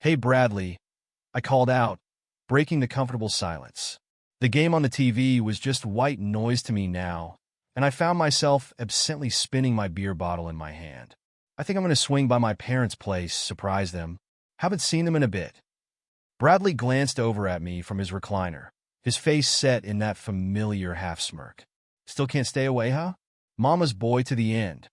"Hey, Bradley," I called out, breaking the comfortable silence. The game on the TV was just white noise to me now, and I found myself absently spinning my beer bottle in my hand. "I think I'm going to swing by my parents' place, surprise them. Haven't seen them in a bit." Bradley glanced over at me from his recliner, his face set in that familiar half-smirk. "Still can't stay away, huh? Mama's boy to the end."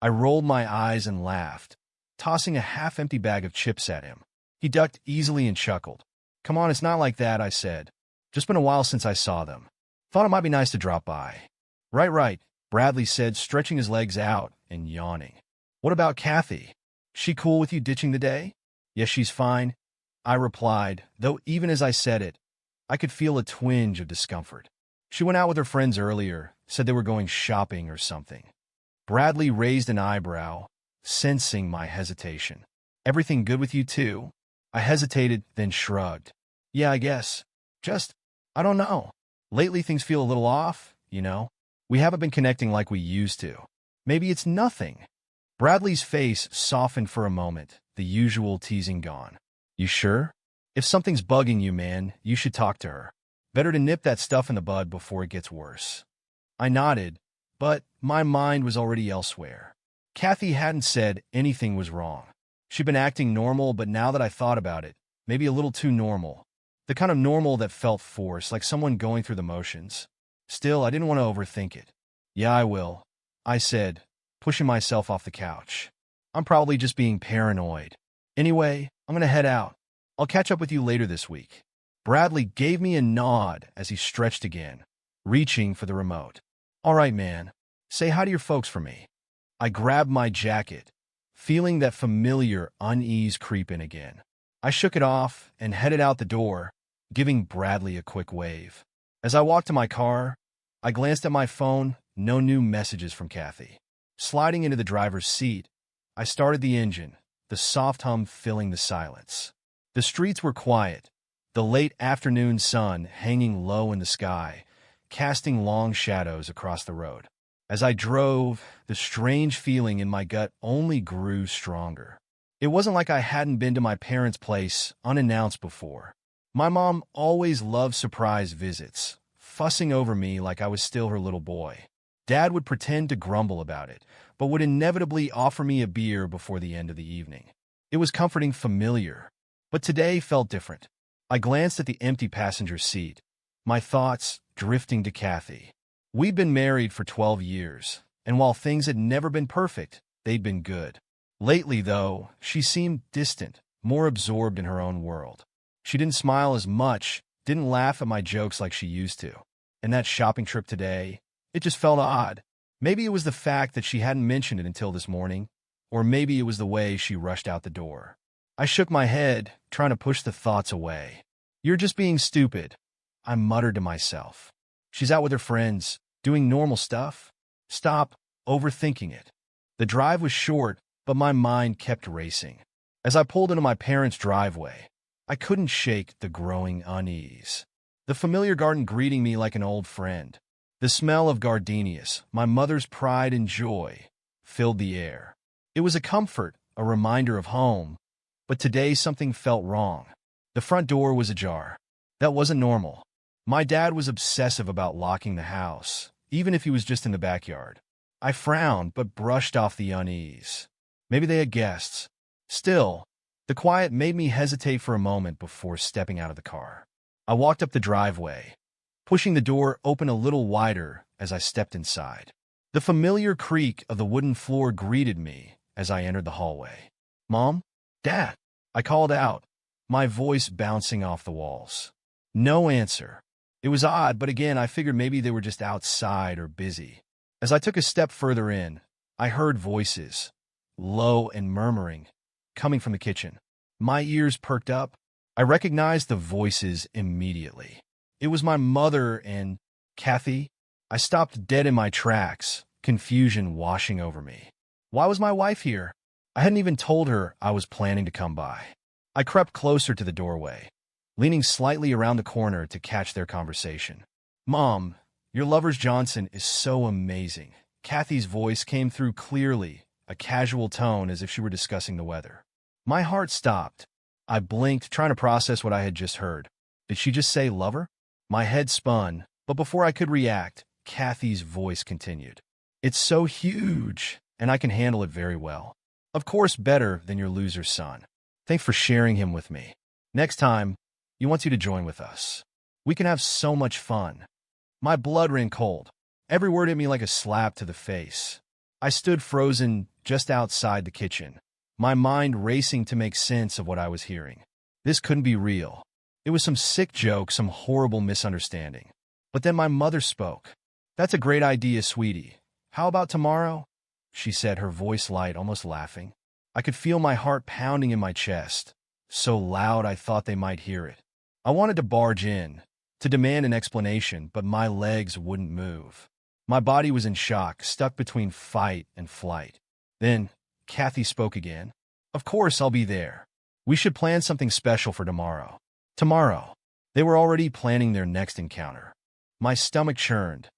I rolled my eyes and laughed, tossing a half-empty bag of chips at him. He ducked easily and chuckled. "Come on, it's not like that," I said. "Just been a while since I saw them. Thought it might be nice to drop by." Right, Bradley said, stretching his legs out and yawning. "What about Kathy? She cool with you ditching the day?" "Yes, she's fine," I replied, though even as I said it, I could feel a twinge of discomfort. "She went out with her friends earlier, said they were going shopping or something." Bradley raised an eyebrow, sensing my hesitation. "Everything good with you too?" I hesitated, then shrugged. "Yeah, I guess. I don't know. Lately things feel a little off, you know? We haven't been connecting like we used to. Maybe it's nothing." Bradley's face softened for a moment, the usual teasing gone. "You sure? If something's bugging you, man, you should talk to her. Better to nip that stuff in the bud before it gets worse." I nodded, but my mind was already elsewhere. Kathy hadn't said anything was wrong. She'd been acting normal, but now that I thought about it, maybe a little too normal. The kind of normal that felt forced, like someone going through the motions. Still, I didn't want to overthink it. "Yeah, I will," I said, pushing myself off the couch. "I'm probably just being paranoid. Anyway, I'm going to head out. I'll catch up with you later this week." Bradley gave me a nod as he stretched again, reaching for the remote. "All right, man. Say hi to your folks for me." I grabbed my jacket, feeling that familiar unease creep in again. I shook it off and headed out the door, giving Bradley a quick wave. As I walked to my car, I glanced at my phone, no new messages from Kathy. Sliding into the driver's seat, I started the engine, the soft hum filling the silence. The streets were quiet, the late afternoon sun hanging low in the sky, casting long shadows across the road. As I drove, the strange feeling in my gut only grew stronger. It wasn't like I hadn't been to my parents' place unannounced before. My mom always loved surprise visits, fussing over me like I was still her little boy. Dad would pretend to grumble about it, but would inevitably offer me a beer before the end of the evening. It was comforting, familiar, but today felt different. I glanced at the empty passenger seat, my thoughts drifting to Kathy. We'd been married for 12 years, and while things had never been perfect, they'd been good. Lately, though, she seemed distant, more absorbed in her own world. She didn't smile as much, didn't laugh at my jokes like she used to. And that shopping trip today, it just felt odd. Maybe it was the fact that she hadn't mentioned it until this morning, or maybe it was the way she rushed out the door. I shook my head, trying to push the thoughts away. "You're just being stupid," I muttered to myself. "She's out with her friends, doing normal stuff. Stop overthinking it." The drive was short, but my mind kept racing. As I pulled into my parents' driveway, I couldn't shake the growing unease. The familiar garden greeting me like an old friend. The smell of gardenias, my mother's pride and joy, filled the air. It was a comfort, a reminder of home, but today something felt wrong. The front door was ajar. That wasn't normal. My dad was obsessive about locking the house, even if he was just in the backyard. I frowned but brushed off the unease. Maybe they had guests. Still, the quiet made me hesitate for a moment before stepping out of the car. I walked up the driveway, pushing the door open a little wider as I stepped inside. The familiar creak of the wooden floor greeted me as I entered the hallway. "Mom? Dad?" I called out, my voice bouncing off the walls. No answer. It was odd, but again, I figured maybe they were just outside or busy. As I took a step further in, I heard voices, low and murmuring, coming from the kitchen. My ears perked up. I recognized the voices immediately. It was my mother and Kathy. I stopped dead in my tracks, confusion washing over me. Why was my wife here? I hadn't even told her I was planning to come by. I crept closer to the doorway, leaning slightly around the corner to catch their conversation. "Mom, your lover's Johnson is so amazing." Kathy's voice came through clearly, a casual tone as if she were discussing the weather. My heart stopped. I blinked, trying to process what I had just heard. Did she just say lover? My head spun, but before I could react, Kathy's voice continued. It's so huge, and I can handle it very well. Of course, better than your loser son. Thanks for sharing him with me. Next time, he wants you to join with us. We can have so much fun. My blood ran cold. Every word hit me like a slap to the face. I stood frozen just outside the kitchen, my mind racing to make sense of what I was hearing. This couldn't be real. It was some sick joke, some horrible misunderstanding. But then my mother spoke. That's a great idea, sweetie. How about tomorrow? She said, her voice light, almost laughing. I could feel my heart pounding in my chest, so loud I thought they might hear it. I wanted to barge in, to demand an explanation, but my legs wouldn't move. My body was in shock, stuck between fight and flight. Then, Kathy spoke again. Of course I'll be there. We should plan something special for tomorrow. Tomorrow. They were already planning their next encounter. My stomach churned,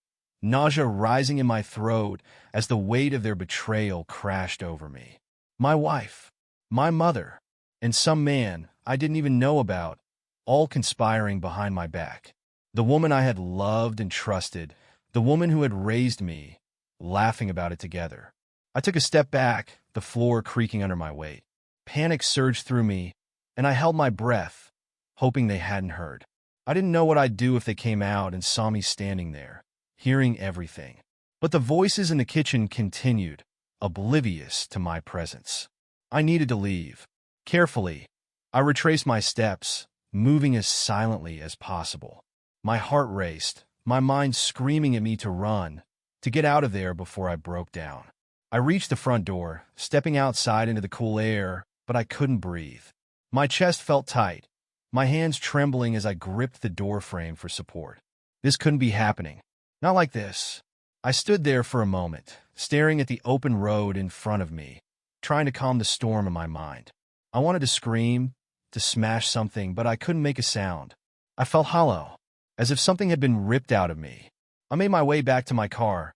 nausea rising in my throat as the weight of their betrayal crashed over me. My wife, my mother, and some man I didn't even know about, all conspiring behind my back. The woman I had loved and trusted, the woman who had raised me, laughing about it together. I took a step back, the floor creaking under my weight. Panic surged through me, and I held my breath, hoping they hadn't heard. I didn't know what I'd do if they came out and saw me standing there, hearing everything. But the voices in the kitchen continued, oblivious to my presence. I needed to leave. Carefully, I retraced my steps, moving as silently as possible. My heart raced, my mind screaming at me to run, to get out of there before I broke down. I reached the front door, stepping outside into the cool air, but I couldn't breathe. My chest felt tight, my hands trembling as I gripped the door frame for support. This couldn't be happening. Not like this. I stood there for a moment, staring at the open road in front of me, trying to calm the storm in my mind. I wanted to scream, to smash something, but I couldn't make a sound. I felt hollow, as if something had been ripped out of me. I made my way back to my car,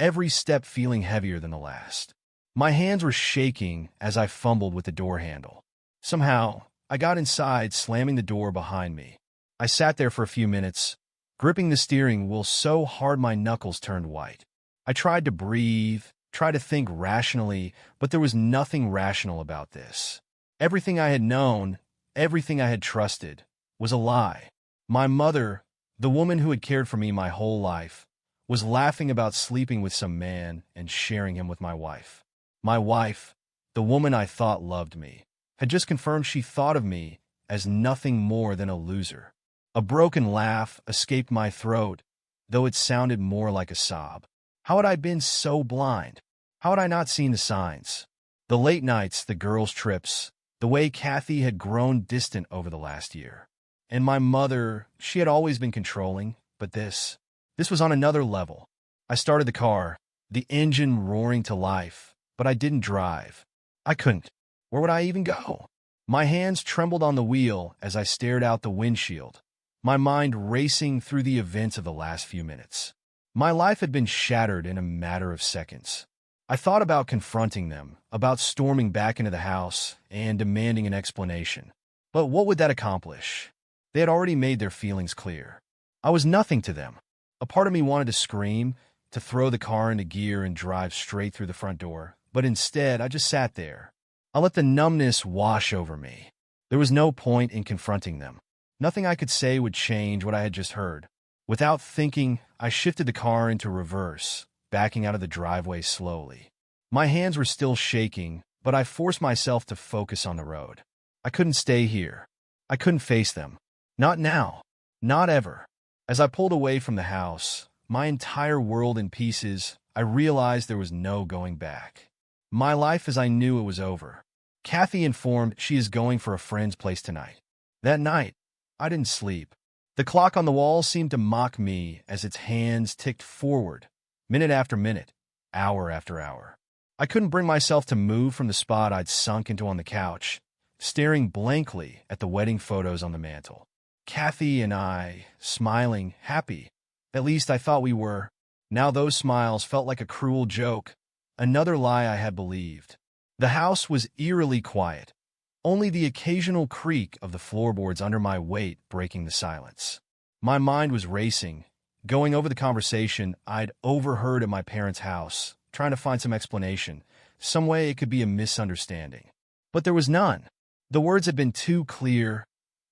every step feeling heavier than the last. My hands were shaking as I fumbled with the door handle. Somehow, I got inside, slamming the door behind me. I sat there for a few minutes, gripping the steering wheel so hard my knuckles turned white. I tried to breathe, tried to think rationally, but there was nothing rational about this. Everything I had known, everything I had trusted, was a lie. My mother, the woman who had cared for me my whole life, was laughing about sleeping with some man and sharing him with my wife. My wife, the woman I thought loved me, had just confirmed she thought of me as nothing more than a loser. A broken laugh escaped my throat, though it sounded more like a sob. How had I been so blind? How had I not seen the signs? The late nights, the girls' trips, the way Kathy had grown distant over the last year. And my mother, she had always been controlling, but this was on another level. I started the car, the engine roaring to life, but I didn't drive. I couldn't. Where would I even go? My hands trembled on the wheel as I stared out the windshield, my mind racing through the events of the last few minutes. My life had been shattered in a matter of seconds. I thought about confronting them, about storming back into the house and demanding an explanation. But what would that accomplish? They had already made their feelings clear. I was nothing to them. A part of me wanted to scream, to throw the car into gear and drive straight through the front door, but instead I just sat there. I let the numbness wash over me. There was no point in confronting them. Nothing I could say would change what I had just heard. Without thinking, I shifted the car into reverse, backing out of the driveway slowly. My hands were still shaking, but I forced myself to focus on the road. I couldn't stay here. I couldn't face them. Not now. Not ever. As I pulled away from the house, my entire world in pieces, I realized there was no going back. My life as I knew it was over. Kathy informed she is going for a friend's place tonight. That night, I didn't sleep. The clock on the wall seemed to mock me as its hands ticked forward, minute after minute, hour after hour. I couldn't bring myself to move from the spot I'd sunk into on the couch, staring blankly at the wedding photos on the mantel. Kathy and I, smiling, happy. At least I thought we were. Now those smiles felt like a cruel joke, another lie I had believed. The house was eerily quiet. only the occasional creak of the floorboards under my weight breaking the silence. My mind was racing, going over the conversation I'd overheard at my parents' house, trying to find some explanation, some way it could be a misunderstanding. But there was none. The words had been too clear,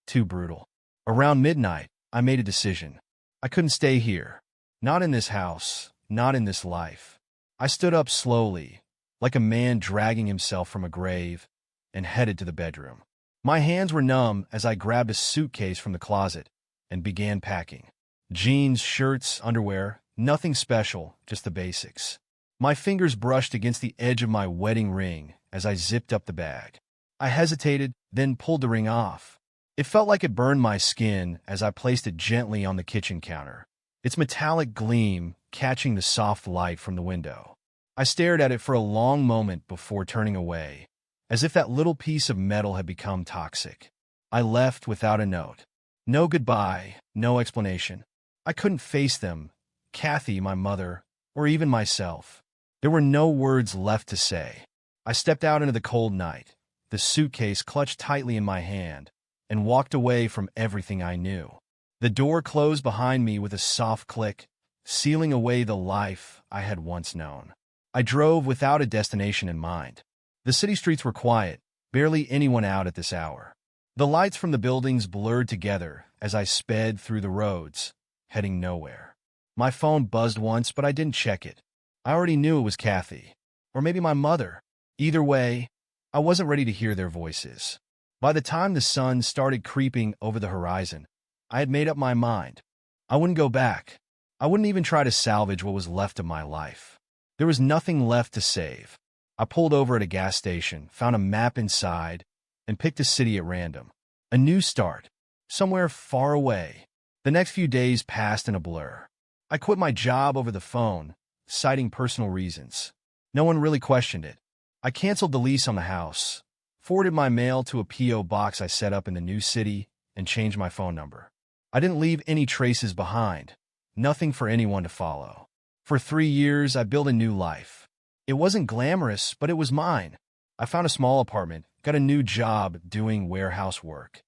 too brutal. Around midnight, I made a decision. I couldn't stay here. Not in this house, not in this life. I stood up slowly, like a man dragging himself from a grave, and headed to the bedroom. My hands were numb as I grabbed a suitcase from the closet and began packing. Jeans, shirts, underwear, nothing special, just the basics. My fingers brushed against the edge of my wedding ring as I zipped up the bag. I hesitated, then pulled the ring off. It felt like it burned my skin as I placed it gently on the kitchen counter, its metallic gleam catching the soft light from the window. I stared at it for a long moment before turning away, as if that little piece of metal had become toxic. I left without a note. No goodbye, no explanation. I couldn't face them, Kathy, my mother, or even myself. There were no words left to say. I stepped out into the cold night, the suitcase clutched tightly in my hand, and walked away from everything I knew. The door closed behind me with a soft click, sealing away the life I had once known. I drove without a destination in mind. The city streets were quiet, barely anyone out at this hour. The lights from the buildings blurred together as I sped through the roads, heading nowhere. My phone buzzed once, but I didn't check it. I already knew it was Kathy, or maybe my mother. Either way, I wasn't ready to hear their voices. By the time the sun started creeping over the horizon, I had made up my mind. I wouldn't go back. I wouldn't even try to salvage what was left of my life. There was nothing left to save. I pulled over at a gas station, found a map inside, and picked a city at random. A new start, somewhere far away. The next few days passed in a blur. I quit my job over the phone, citing personal reasons. No one really questioned it. I canceled the lease on the house, forwarded my mail to a P.O. box I set up in the new city, and changed my phone number. I didn't leave any traces behind, nothing for anyone to follow. For 3 years, I built a new life. It wasn't glamorous, but it was mine. I found a small apartment, got a new job doing warehouse work.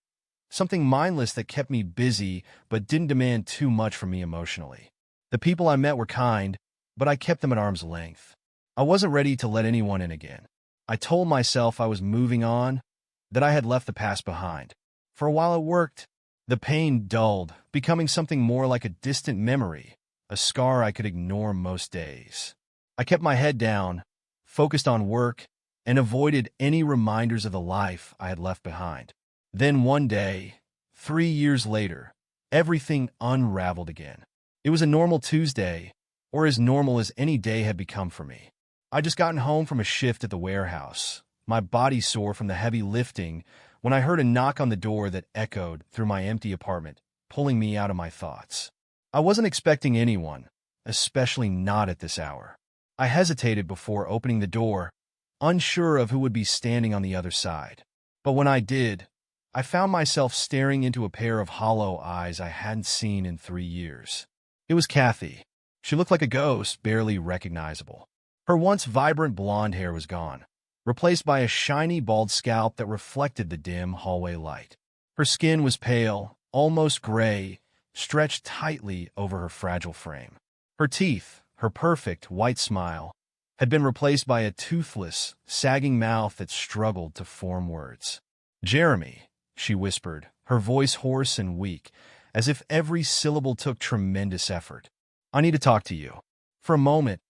Something mindless that kept me busy but didn't demand too much from me emotionally. The people I met were kind, but I kept them at arm's length. I wasn't ready to let anyone in again. I told myself I was moving on, that I had left the past behind. For a while it worked. The pain dulled, becoming something more like a distant memory, a scar I could ignore most days. I kept my head down, focused on work, and avoided any reminders of the life I had left behind. Then one day, 3 years later, everything unraveled again. It was a normal Tuesday, or as normal as any day had become for me. I'd just gotten home from a shift at the warehouse, my body sore from the heavy lifting, when I heard a knock on the door that echoed through my empty apartment, pulling me out of my thoughts. I wasn't expecting anyone, especially not at this hour. I hesitated before opening the door, unsure of who would be standing on the other side. But when I did, I found myself staring into a pair of hollow eyes I hadn't seen in 3 years. It was Kathy. She looked like a ghost, barely recognizable. Her once vibrant blonde hair was gone, replaced by a shiny bald scalp that reflected the dim hallway light. Her skin was pale, almost gray, stretched tightly over her fragile frame. Her teeth, her perfect white smile, had been replaced by a toothless, sagging mouth that struggled to form words. "Jeremy," she whispered, her voice hoarse and weak, as if every syllable took tremendous effort. "I need to talk to you." For a moment,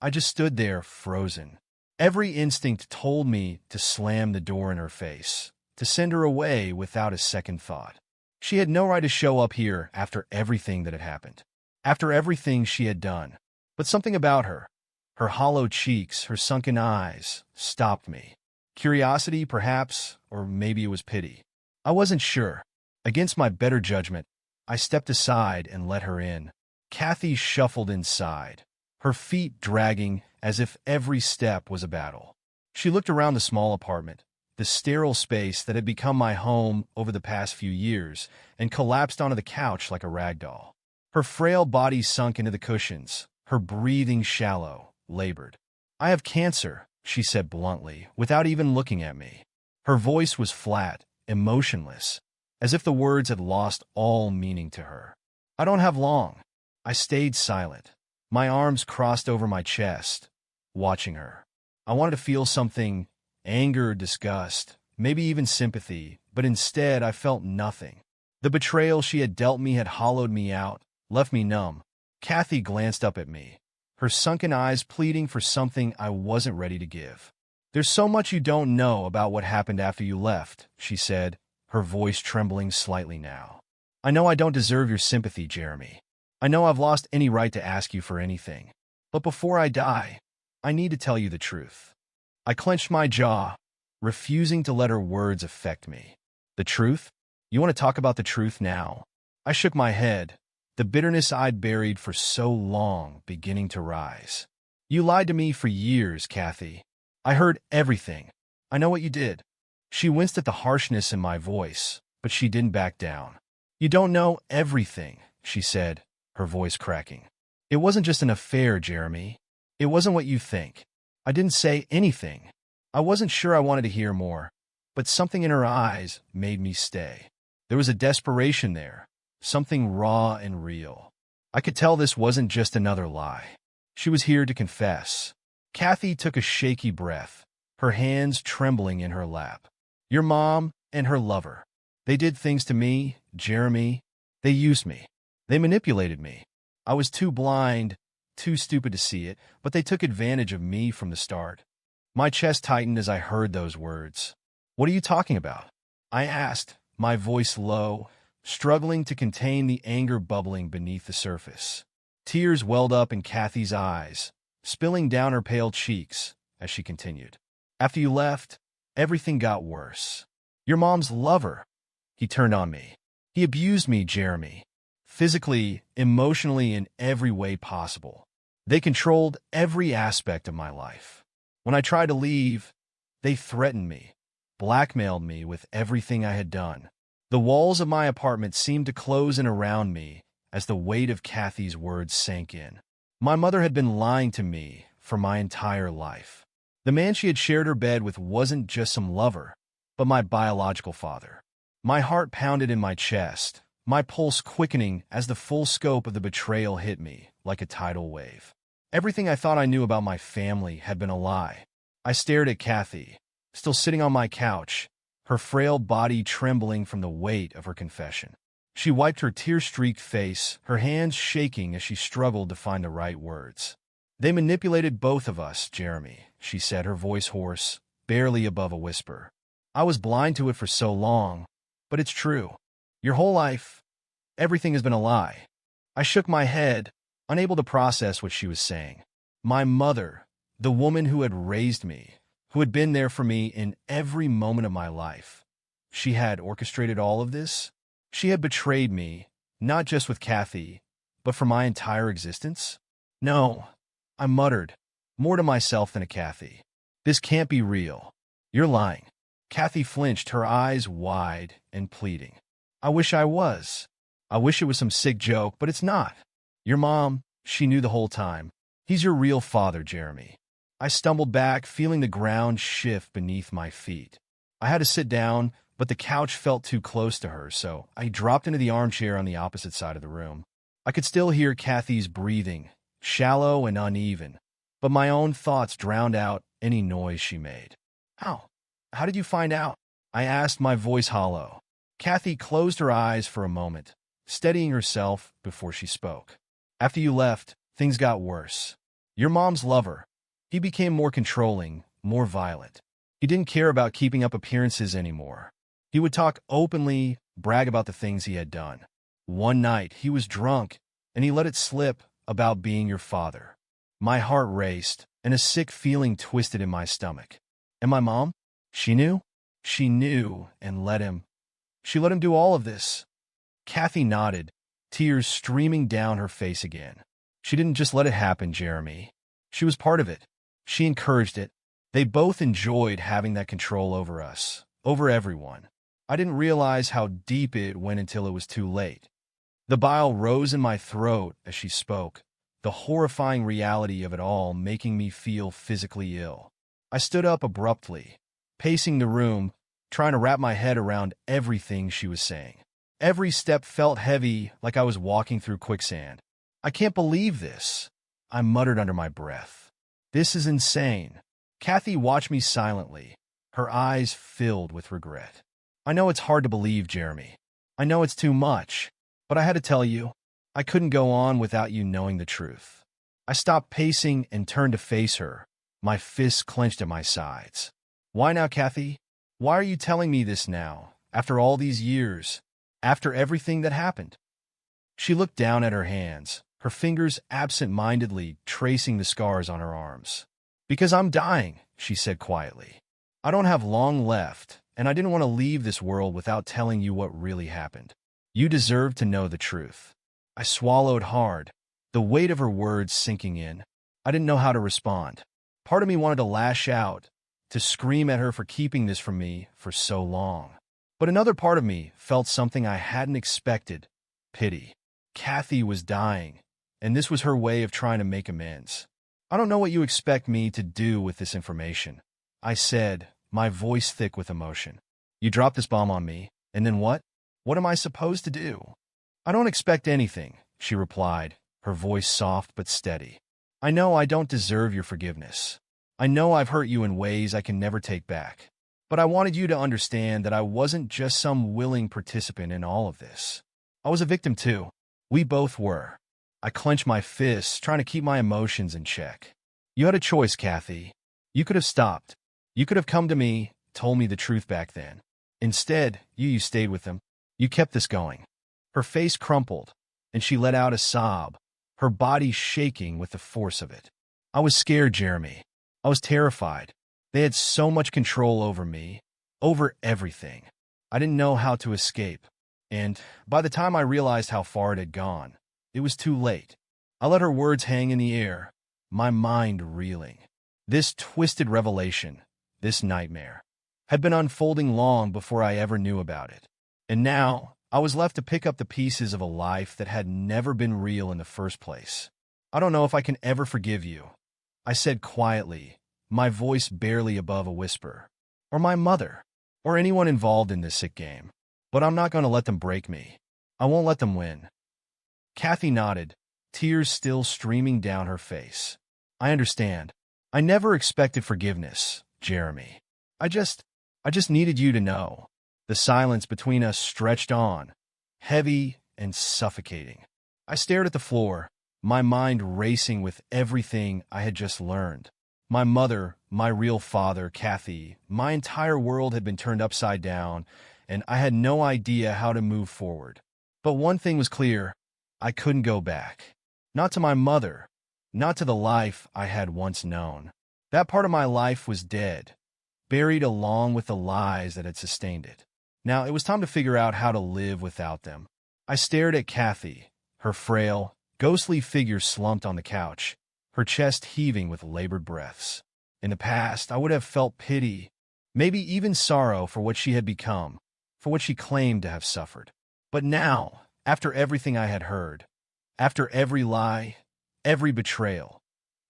I just stood there, frozen. Every instinct told me to slam the door in her face, to send her away without a second thought. She had no right to show up here after everything that had happened, after everything she had done. But something about her hollow cheeks, her sunken eyes, stopped me. Curiosity, perhaps, or maybe it was pity. I wasn't sure. Against my better judgment, I stepped aside and let her in. Kathy shuffled inside, her feet dragging as if every step was a battle. She looked around the small apartment, the sterile space that had become my home over the past few years, and collapsed onto the couch like a rag doll. Her frail body sunk into the cushions, her breathing shallow, labored. "I have cancer," she said bluntly, without even looking at me. Her voice was flat, emotionless, as if the words had lost all meaning to her. I don't have long. I stayed silent, my arms crossed over my chest, watching her. I wanted to feel something, anger, disgust, maybe even sympathy, but instead I felt nothing. The betrayal she had dealt me had hollowed me out, left me numb. Kathy glanced up at me, her sunken eyes pleading for something I wasn't ready to give. "There's so much you don't know about what happened after you left," she said, her voice trembling slightly now. "I know I don't deserve your sympathy, Jeremy. I know I've lost any right to ask you for anything. But before I die, I need to tell you the truth." I clenched my jaw, refusing to let her words affect me. "The truth? You want to talk about the truth now?" I shook my head, the bitterness I'd buried for so long beginning to rise. "You lied to me for years, Kathy. I heard everything. I know what you did." She winced at the harshness in my voice, but she didn't back down. "You don't know everything," she said, her voice cracking. "It wasn't just an affair, Jeremy. It wasn't what you think. I didn't say anything. I wasn't sure I wanted to hear more, but something in her eyes made me stay. There was a desperation there, something raw and real. I could tell this wasn't just another lie. She was here to confess." Kathy took a shaky breath, her hands trembling in her lap. "Your mom and her lover. They did things to me, Jeremy. They used me. They manipulated me. I was too blind, too stupid to see it, but they took advantage of me from the start." My chest tightened as I heard those words. "What are you talking about?" I asked, my voice low, struggling to contain the anger bubbling beneath the surface. Tears welled up in Kathy's eyes, spilling down her pale cheeks as she continued. "After you left, everything got worse. Your mom's lover. He turned on me. He abused me, Jeremy. Physically, emotionally, in every way possible. They controlled every aspect of my life. When I tried to leave, they threatened me, blackmailed me with everything I had done. The walls of my apartment seemed to close in around me as the weight of Kathy's words sank in. My mother had been lying to me for my entire life. The man she had shared her bed with wasn't just some lover, but my biological father. My heart pounded in my chest, my pulse quickening as the full scope of the betrayal hit me like a tidal wave. Everything I thought I knew about my family had been a lie. I stared at Kathy, still sitting on my couch, her frail body trembling from the weight of her confession. She wiped her tear-streaked face, her hands shaking as she struggled to find the right words. "They manipulated both of us, Jeremy," she said, her voice hoarse, barely above a whisper. "I was blind to it for so long, but it's true. Your whole life, everything has been a lie." I shook my head, unable to process what she was saying. My mother, the woman who had raised me, who had been there for me in every moment of my life. She had orchestrated all of this? She had betrayed me, not just with Kathy, but for my entire existence? "No," I muttered, more to myself than to Kathy. "This can't be real. You're lying." Kathy flinched, her eyes wide and pleading. "I wish I was. I wish it was some sick joke, but it's not. Your mom, she knew the whole time. He's your real father, Jeremy." I stumbled back, feeling the ground shift beneath my feet. I had to sit down, but the couch felt too close to her, so I dropped into the armchair on the opposite side of the room. I could still hear Kathy's breathing, shallow and uneven, but my own thoughts drowned out any noise she made. "How? How did you find out?" I asked, my voice hollow. Kathy closed her eyes for a moment, steadying herself before she spoke. "After you left, things got worse. Your mom's lover, he became more controlling, more violent. He didn't care about keeping up appearances anymore. He would talk openly, brag about the things he had done. One night, he was drunk, and he let it slip about being your father." My heart raced, and a sick feeling twisted in my stomach. And my mom? She knew? She knew and let him. She let him do all of this. Kathy nodded, tears streaming down her face again. "She didn't just let it happen, Jeremy. She was part of it. She encouraged it. They both enjoyed having that control over us, over everyone. I didn't realize how deep it went until it was too late." The bile rose in my throat as she spoke, the horrifying reality of it all making me feel physically ill. I stood up abruptly, pacing the room, trying to wrap my head around everything she was saying. Every step felt heavy, like I was walking through quicksand. I can't believe this, I muttered under my breath. This is insane. Kathy watched me silently, her eyes filled with regret. I know it's hard to believe, Jeremy. I know it's too much, but I had to tell you. I couldn't go on without you knowing the truth. I stopped pacing and turned to face her, my fists clenched at my sides. Why now, Kathy? Why are you telling me this now, after all these years, after everything that happened? She looked down at her hands, her fingers absent-mindedly tracing the scars on her arms. Because I'm dying, she said quietly. I don't have long left, and I didn't want to leave this world without telling you what really happened. You deserve to know the truth. I swallowed hard, the weight of her words sinking in. I didn't know how to respond. Part of me wanted to lash out, to scream at her for keeping this from me for so long. But another part of me felt something I hadn't expected: pity. Kathy was dying, and this was her way of trying to make amends. I don't know what you expect me to do with this information, I said, my voice thick with emotion. You dropped this bomb on me, and then what? What am I supposed to do? I don't expect anything, she replied, her voice soft but steady. I know I don't deserve your forgiveness. I know I've hurt you in ways I can never take back. But I wanted you to understand that I wasn't just some willing participant in all of this. I was a victim too. We both were. I clenched my fists, trying to keep my emotions in check. You had a choice, Kathy. You could have stopped. You could have come to me, told me the truth back then. Instead, you stayed with him. You kept this going. Her face crumpled, and she let out a sob, her body shaking with the force of it. I was scared, Jeremy. I was terrified. They had so much control over me, over everything. I didn't know how to escape. And by the time I realized how far it had gone, it was too late. I let her words hang in the air, my mind reeling. This twisted revelation, this nightmare, had been unfolding long before I ever knew about it. And now, I was left to pick up the pieces of a life that had never been real in the first place. I don't know if I can ever forgive you, I said quietly, my voice barely above a whisper. Or my mother, or anyone involved in this sick game. But I'm not going to let them break me. I won't let them win. Kathy nodded, tears still streaming down her face. I understand. I never expected forgiveness, Jeremy. I just needed you to know. The silence between us stretched on, heavy and suffocating. I stared at the floor, my mind racing with everything I had just learned. My mother, my real father, Kathy, my entire world had been turned upside down, and I had no idea how to move forward. But one thing was clear: I couldn't go back. Not to my mother, not to the life I had once known. That part of my life was dead, buried along with the lies that had sustained it. Now it was time to figure out how to live without them. I stared at Kathy, her frail, ghostly figure slumped on the couch, her chest heaving with labored breaths. In the past, I would have felt pity, maybe even sorrow for what she had become, for what she claimed to have suffered. But now, after everything I had heard, after every lie, every betrayal,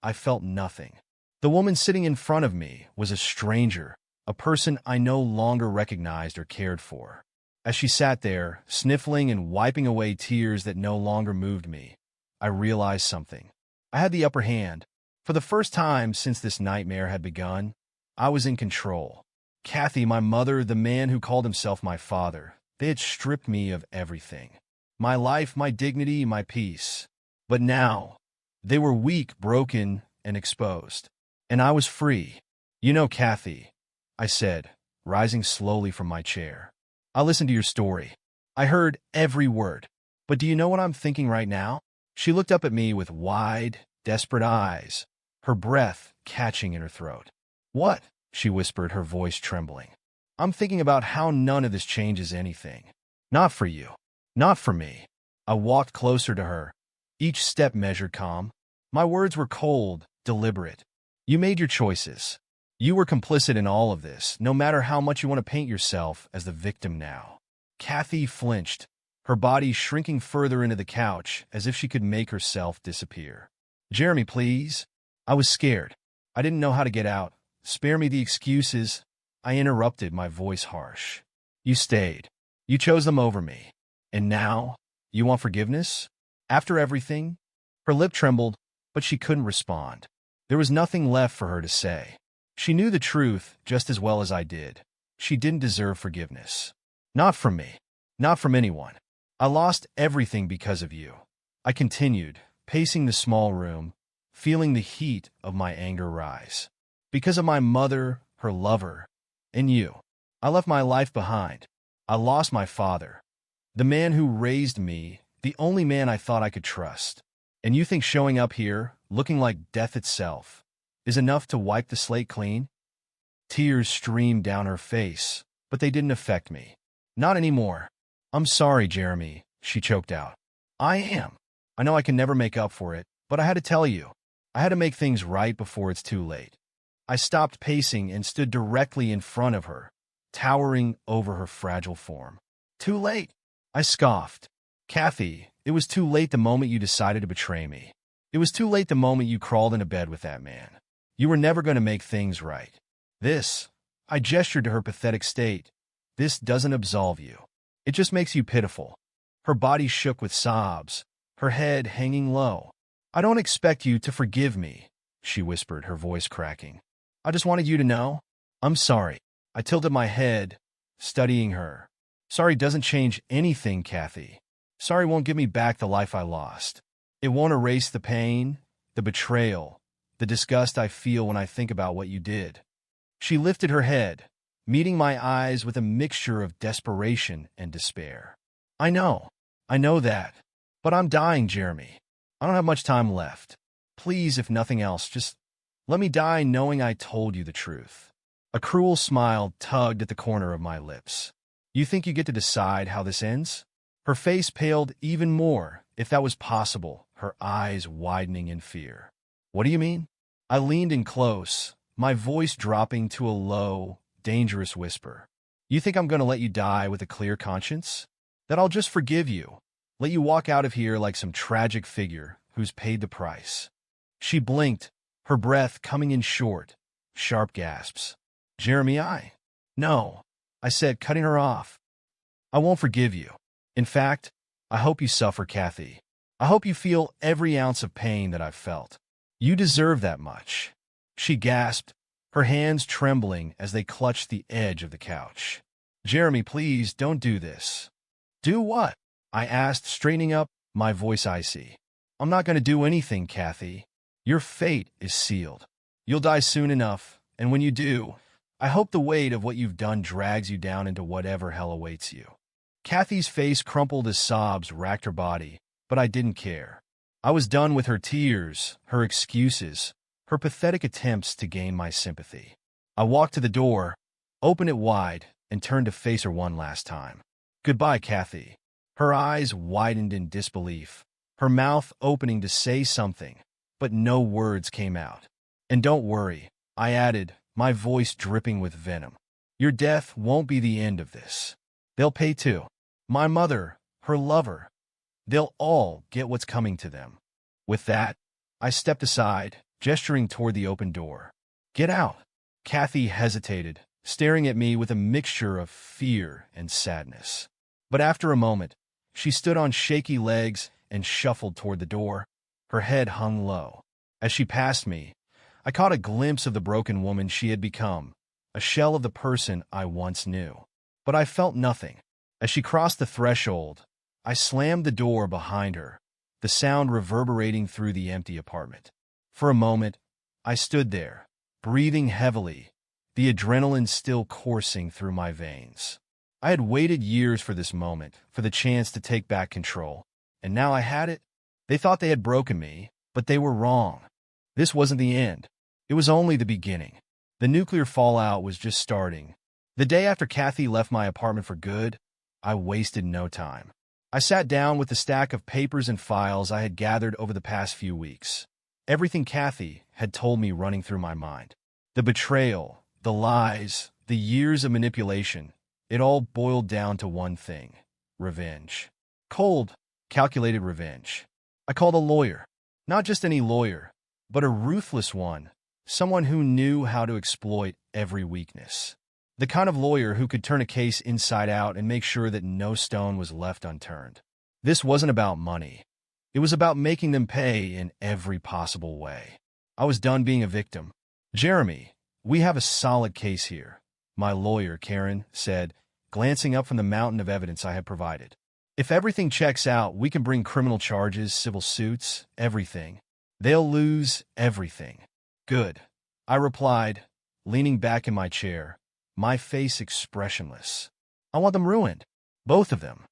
I felt nothing. The woman sitting in front of me was a stranger, a person I no longer recognized or cared for. As she sat there, sniffling and wiping away tears that no longer moved me, I realized something. I had the upper hand. For the first time since this nightmare had begun, I was in control. Kathy, my mother, the man who called himself my father, they had stripped me of everything. My life, my dignity, my peace. But now, they were weak, broken, and exposed. And I was free. You know, Kathy, I said, rising slowly from my chair. I listened to your story. I heard every word. But do you know what I'm thinking right now? She looked up at me with wide, desperate eyes, her breath catching in her throat. What? She whispered, her voice trembling. I'm thinking about how none of this changes anything. Not for you. Not for me. I walked closer to her, each step measured calm. My words were cold, deliberate. You made your choices. You were complicit in all of this, no matter how much you want to paint yourself as the victim now. Kathy flinched, her body shrinking further into the couch as if she could make herself disappear. Jeremy, please. I was scared. I didn't know how to get out. Spare me the excuses. I interrupted, my voice harsh. You stayed. You chose them over me. And now, you want forgiveness? After everything? Her lip trembled, but she couldn't respond. There was nothing left for her to say. She knew the truth just as well as I did. She didn't deserve forgiveness. Not from me. Not from anyone. I lost everything because of you. I continued, pacing the small room, feeling the heat of my anger rise. Because of my mother, her lover, and you. I left my life behind. I lost my father, the man who raised me, the only man I thought I could trust. And you think showing up here, looking like death itself, is enough to wipe the slate clean? Tears streamed down her face, but they didn't affect me. Not anymore. I'm sorry, Jeremy, she choked out. I am. I know I can never make up for it, but I had to tell you. I had to make things right before it's too late. I stopped pacing and stood directly in front of her, towering over her fragile form. Too late, I scoffed. Kathy, it was too late the moment you decided to betray me. It was too late the moment you crawled into bed with that man. You were never going to make things right. This, I gestured to her pathetic state, this doesn't absolve you. It just makes you pitiful. Her body shook with sobs, her head hanging low. I don't expect you to forgive me, she whispered, her voice cracking. I just wanted you to know. I'm sorry. I tilted my head, studying her. Sorry doesn't change anything, Kathy. Sorry won't give me back the life I lost. It won't erase the pain, the betrayal, the disgust I feel when I think about what you did. She lifted her head, meeting my eyes with a mixture of desperation and despair. I know that. But I'm dying, Jeremy. I don't have much time left. Please, if nothing else, just let me die knowing I told you the truth. A cruel smile tugged at the corner of my lips. You think you get to decide how this ends? Her face paled even more, if that was possible, her eyes widening in fear. What do you mean? I leaned in close, my voice dropping to a low, dangerous whisper. You think I'm going to let you die with a clear conscience? That I'll just forgive you, let you walk out of here like some tragic figure who's paid the price? She blinked, her breath coming in short, sharp gasps. Jeremy, No, I said, cutting her off. I won't forgive you. In fact, I hope you suffer, Kathy. I hope you feel every ounce of pain that I've felt. You deserve that much. She gasped, her hands trembling as they clutched the edge of the couch. Jeremy, please don't do this. Do what? I asked, straightening up, my voice icy. I'm not going to do anything, Kathy. Your fate is sealed. You'll die soon enough, and when you do, I hope the weight of what you've done drags you down into whatever hell awaits you. Kathy's face crumpled as sobs racked her body, but I didn't care. I was done with her tears, her excuses, her pathetic attempts to gain my sympathy. I walked to the door, opened it wide, and turned to face her one last time. Goodbye, Kathy. Her eyes widened in disbelief, her mouth opening to say something, but no words came out. And don't worry, I added, my voice dripping with venom. Your death won't be the end of this. They'll pay too. My mother, her lover. They'll all get what's coming to them. With that, I stepped aside, gesturing toward the open door. Get out. Kathy hesitated, staring at me with a mixture of fear and sadness. But after a moment, she stood on shaky legs and shuffled toward the door, her head hung low. As she passed me, I caught a glimpse of the broken woman she had become, a shell of the person I once knew. But I felt nothing. As she crossed the threshold, I slammed the door behind her, the sound reverberating through the empty apartment. For a moment, I stood there, breathing heavily, the adrenaline still coursing through my veins. I had waited years for this moment, for the chance to take back control, and now I had it. They thought they had broken me, but they were wrong. This wasn't the end. It was only the beginning. The nuclear fallout was just starting. The day after Kathy left my apartment for good, I wasted no time. I sat down with the stack of papers and files I had gathered over the past few weeks. Everything Kathy had told me running through my mind. The betrayal, the lies, the years of manipulation, it all boiled down to one thing: revenge. Cold, calculated revenge. I called a lawyer. Not just any lawyer, but a ruthless one, someone who knew how to exploit every weakness. The kind of lawyer who could turn a case inside out and make sure that no stone was left unturned. This wasn't about money. It was about making them pay in every possible way. I was done being a victim. "Jeremy, we have a solid case here," my lawyer, Karen, said, glancing up from the mountain of evidence I had provided. "If everything checks out, we can bring criminal charges, civil suits, everything. They'll lose everything." "Good," I replied, leaning back in my chair, my face expressionless. "I want them ruined. Both of them."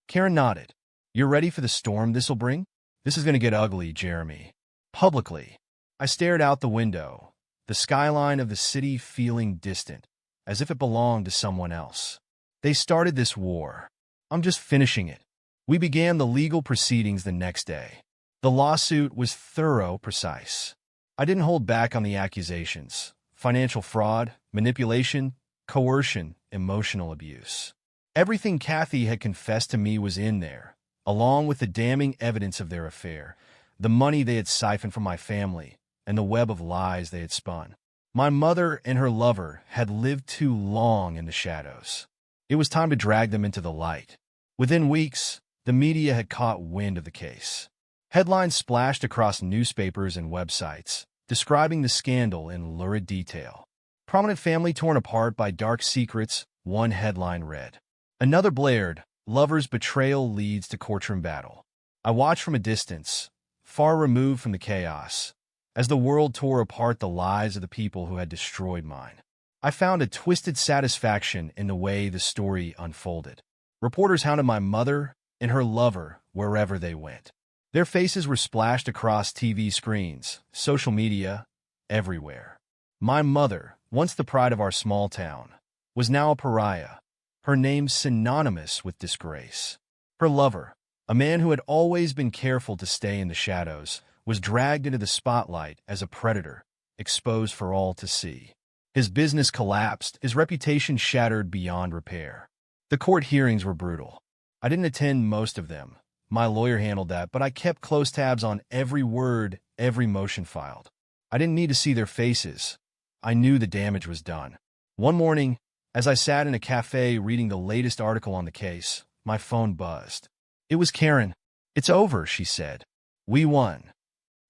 Karen nodded. "You're ready for the storm this'll bring? This is going to get ugly, Jeremy." Publicly. I stared out the window, the skyline of the city feeling distant, as if it belonged to someone else. They started this war. I'm just finishing it. We began the legal proceedings the next day. The lawsuit was thorough, precise. I didn't hold back on the accusations: financial fraud, manipulation, coercion, emotional abuse. Everything Kathy had confessed to me was in there, along with the damning evidence of their affair, the money they had siphoned from my family, and the web of lies they had spun. My mother and her lover had lived too long in the shadows. It was time to drag them into the light. Within weeks, the media had caught wind of the case. Headlines splashed across newspapers and websites, describing the scandal in lurid detail. "Prominent family torn apart by dark secrets," one headline read. Another blared, "Lover's betrayal leads to courtroom battle." I watched from a distance, far removed from the chaos, as the world tore apart the lives of the people who had destroyed mine. I found a twisted satisfaction in the way the story unfolded. Reporters hounded my mother and her lover wherever they went. Their faces were splashed across TV screens, social media, everywhere. My mother, once the pride of our small town, was now a pariah, her name synonymous with disgrace. Her lover, a man who had always been careful to stay in the shadows, was dragged into the spotlight as a predator, exposed for all to see. His business collapsed, his reputation shattered beyond repair. The court hearings were brutal. I didn't attend most of them. My lawyer handled that, but I kept close tabs on every word, every motion filed. I didn't need to see their faces. I knew the damage was done. One morning, as I sat in a cafe reading the latest article on the case, my phone buzzed. It was Karen. "It's over," she said. "We won."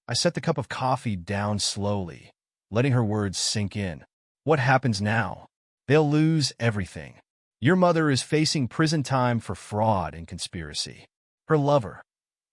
I set the cup of coffee down slowly, letting her words sink in. "What happens now? They'll lose everything. Your mother is facing prison time for fraud and conspiracy. Her lover,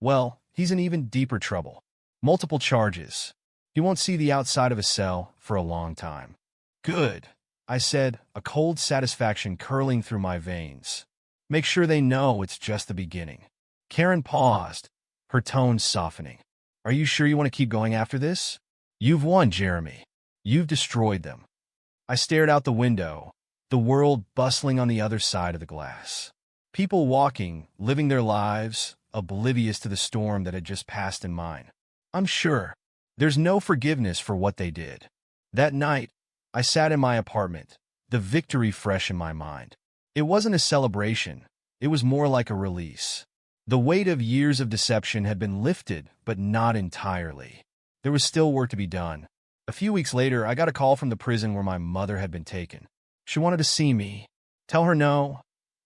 well, he's in even deeper trouble. Multiple charges. He won't see the outside of a cell for a long time." "Good," I said, a cold satisfaction curling through my veins. "Make sure they know it's just the beginning." Karen paused, her tone softening. "Are you sure you want to keep going after this? You've won, Jeremy. You've destroyed them." I stared out the window, the world bustling on the other side of the glass. People walking, living their lives, oblivious to the storm that had just passed in mine. I'm sure there's no forgiveness for what they did. That night, I sat in my apartment, the victory fresh in my mind. It wasn't a celebration. It was more like a release. The weight of years of deception had been lifted, but not entirely. There was still work to be done. A few weeks later, I got a call from the prison where my mother had been taken. She wanted to see me. "Tell her no,"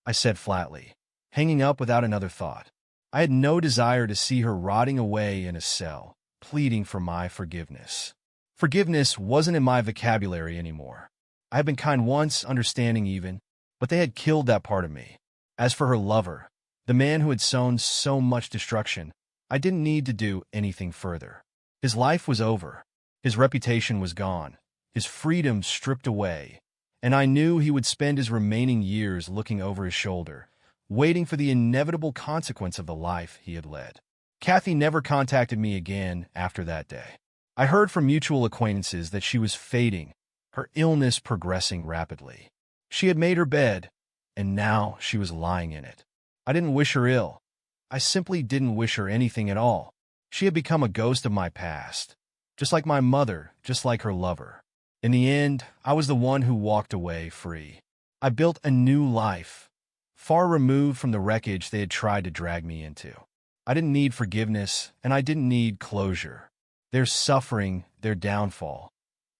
I said flatly, hanging up without another thought. I had no desire to see her rotting away in a cell, pleading for my forgiveness. Forgiveness wasn't in my vocabulary anymore. I had been kind once, understanding even, but they had killed that part of me. As for her lover, the man who had sown so much destruction, I didn't need to do anything further. His life was over. His reputation was gone. His freedom stripped away. And I knew he would spend his remaining years looking over his shoulder, waiting for the inevitable consequence of the life he had led. Kathy never contacted me again after that day. I heard from mutual acquaintances that she was fading, her illness progressing rapidly. She had made her bed, and now she was lying in it. I didn't wish her ill. I simply didn't wish her anything at all. She had become a ghost of my past, just like my mother, just like her lover. In the end, I was the one who walked away free. I built a new life, far removed from the wreckage they had tried to drag me into. I didn't need forgiveness, and I didn't need closure. Their suffering, their downfall,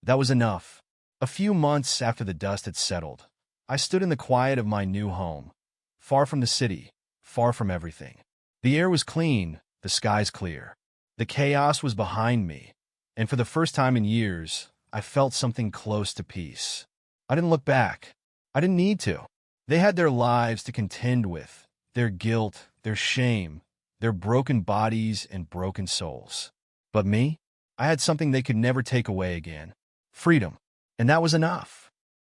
that was enough. A few months after the dust had settled, I stood in the quiet of my new home, far from the city, far from everything. The air was clean, the skies clear. The chaos was behind me, and for the first time in years, I felt something close to peace. I didn't look back. I didn't need to. They had their lives to contend with, their guilt, their shame, their broken bodies and broken souls. But me? I had something they could never take away again. Freedom. And that was enough.